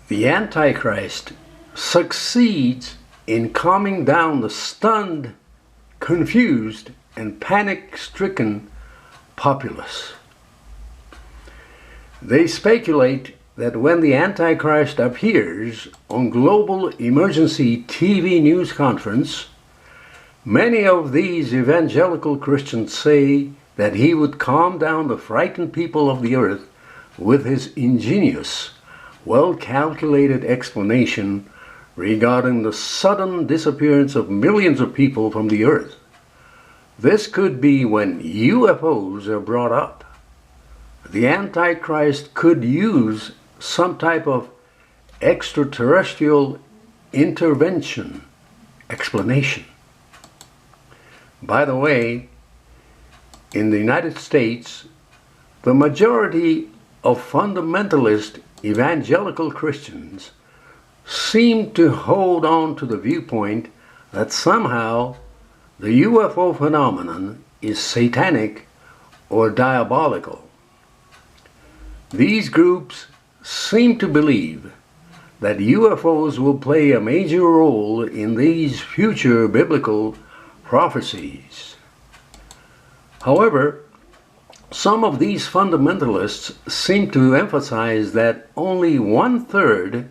The Antichrist succeeds in calming down the stunned, confused, and panic-stricken populace. They speculate that when the Antichrist appears on global emergency TV news conference, many of these evangelical Christians say that he would calm down the frightened people of the earth with his ingenious, well-calculated explanation regarding the sudden disappearance of millions of people from the earth. This could be when UFOs are brought up. The Antichrist could use some type of extraterrestrial intervention explanation. By the way, in the United States, the majority of fundamentalist evangelical Christians seem to hold on to the viewpoint that somehow the UFO phenomenon is satanic or diabolical. These groups seem to believe that UFOs will play a major role in these future biblical prophecies. However, some of these fundamentalists seem to emphasize that only 1/3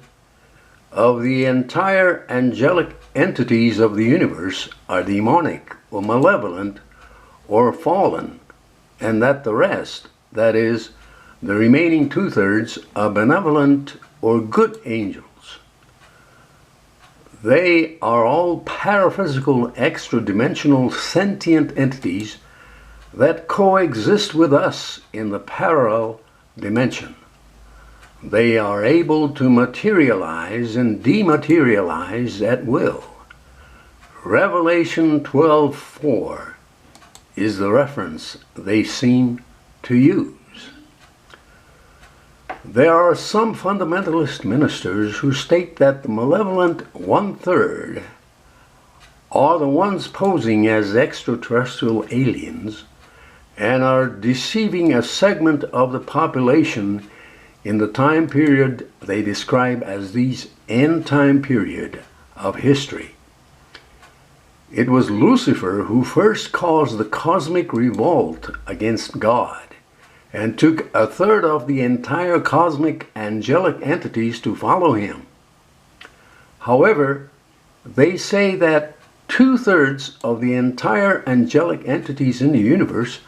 of the entire angelic entities of the universe are demonic or malevolent or fallen, and that the rest, that is, the remaining 2/3, are benevolent or good angels. They are all paraphysical, extra-dimensional, sentient entities that coexist with us in the parallel dimension. They are able to materialize and dematerialize at will. Revelation 12:4 is the reference they seem to use. There are some fundamentalist ministers who state that the malevolent 1/3 are the ones posing as extraterrestrial aliens and are deceiving a segment of the population in the time period they describe as the end time period of history. It was Lucifer who first caused the cosmic revolt against God and took 1/3 of the entire cosmic angelic entities to follow him. However, they say that 2/3 of the entire angelic entities in the universe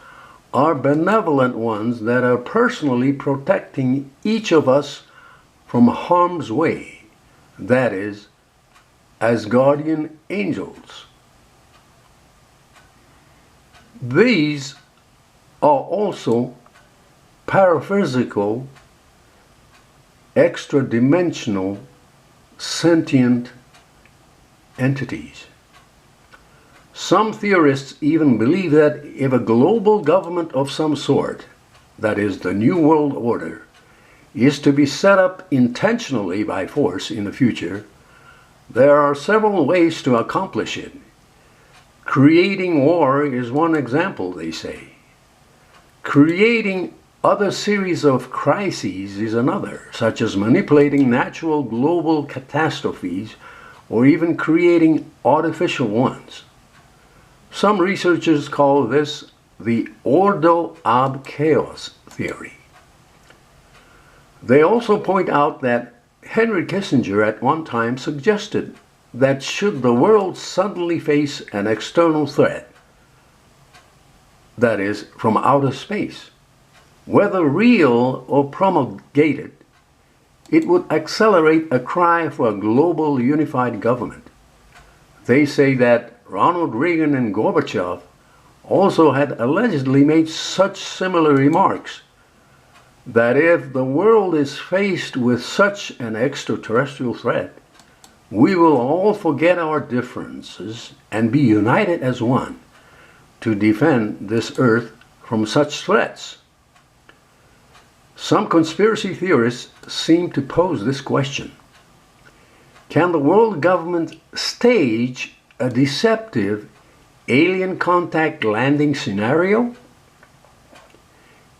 are benevolent ones that are personally protecting each of us from harm's way, that is, as guardian angels. These are also paraphysical, extra-dimensional, sentient entities. Some theorists even believe that if a global government of some sort, that is the New World Order, is to be set up intentionally by force in the future, there are several ways to accomplish it. Creating war is one example, they say. Creating other series of crises is another, such as manipulating natural global catastrophes or even creating artificial ones. Some researchers call this the Ordo ab Chaos theory. They also point out that Henry Kissinger at one time suggested that should the world suddenly face an external threat, that is, from outer space, whether real or promulgated, it would accelerate a cry for a global unified government. They say that Ronald Reagan and Gorbachev also had allegedly made such similar remarks, that if the world is faced with such an extraterrestrial threat, we will all forget our differences and be united as one to defend this earth from such threats. Some conspiracy theorists seem to pose this question: can the world government stage a deceptive alien contact landing scenario?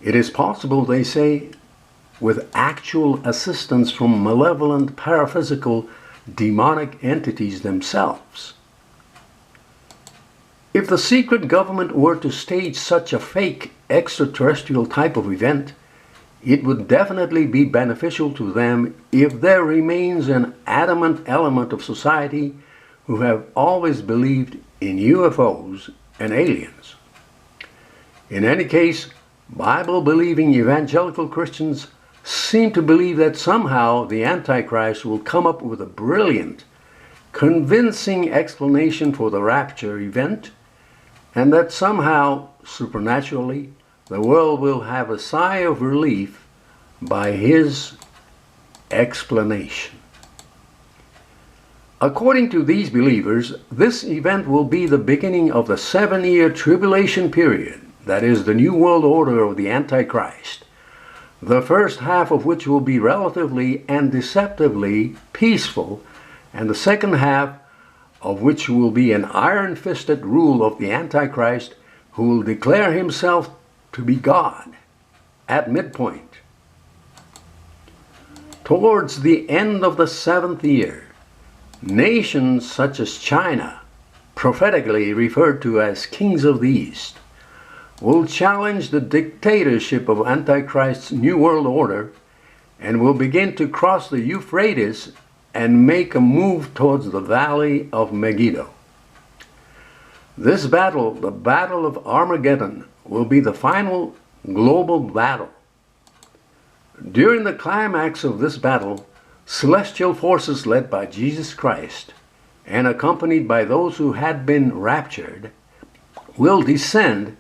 It is possible, they say, with actual assistance from malevolent paraphysical demonic entities themselves. If the secret government were to stage such a fake extraterrestrial type of event, it would definitely be beneficial to them if there remains an adamant element of society who have always believed in UFOs and aliens. In any case, Bible-believing evangelical Christians seem to believe that somehow the Antichrist will come up with a brilliant, convincing explanation for the rapture event, and that somehow, supernaturally, the world will have a sigh of relief by his explanation. According to these believers, this event will be the beginning of the 7-year tribulation period, that is, the New World Order of the Antichrist, the first half of which will be relatively and deceptively peaceful, and the second half of which will be an iron-fisted rule of the Antichrist, who will declare himself to be God at midpoint. Towards the end of the 7th year, nations such as China, prophetically referred to as kings of the East, will challenge the dictatorship of Antichrist's New World Order and will begin to cross the Euphrates and make a move towards the Valley of Megiddo. This battle, the Battle of Armageddon, will be the final global battle. During the climax of this battle, celestial forces led by Jesus Christ and accompanied by those who had been raptured will descend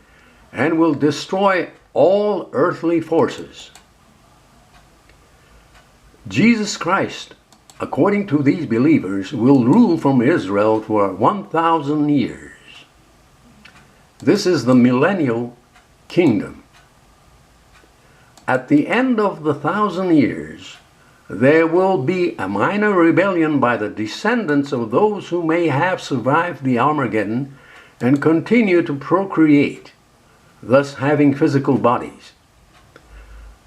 and will destroy all earthly forces. Jesus Christ, according to these believers, will rule from Israel for 1,000 years. This is the millennial kingdom. At the end of the 1,000 years, there will be a minor rebellion by the descendants of those who may have survived the Armageddon and continue to procreate, thus having physical bodies.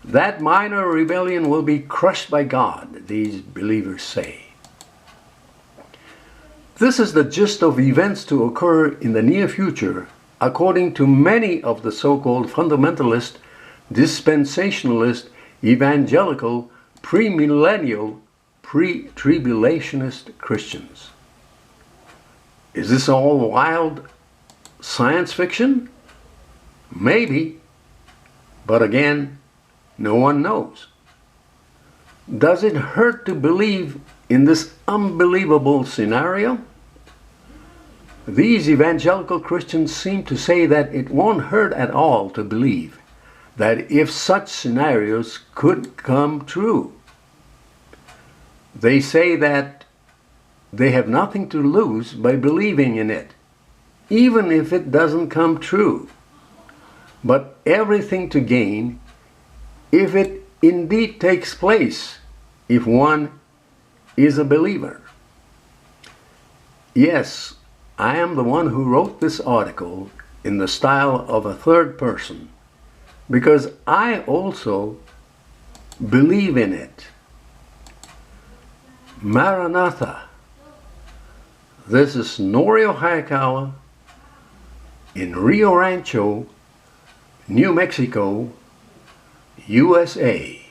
That minor rebellion will be crushed by God, these believers say. This is the gist of events to occur in the near future, according to many of the so-called fundamentalist, dispensationalist, evangelical, premillennial, pre-tribulationist Christians. Is this all wild science fiction? Maybe, but again, no one knows. Does it hurt to believe in this unbelievable scenario? These evangelical Christians seem to say that it won't hurt at all to believe that if such scenarios could come true. They say that they have nothing to lose by believing in it, even if it doesn't come true, but everything to gain if it indeed takes place, if one is a believer. Yes, I am the one who wrote this article in the style of a third person, because I also believe in it. Maranatha. This is Norio Hayakawa in Rio Rancho, New Mexico, USA.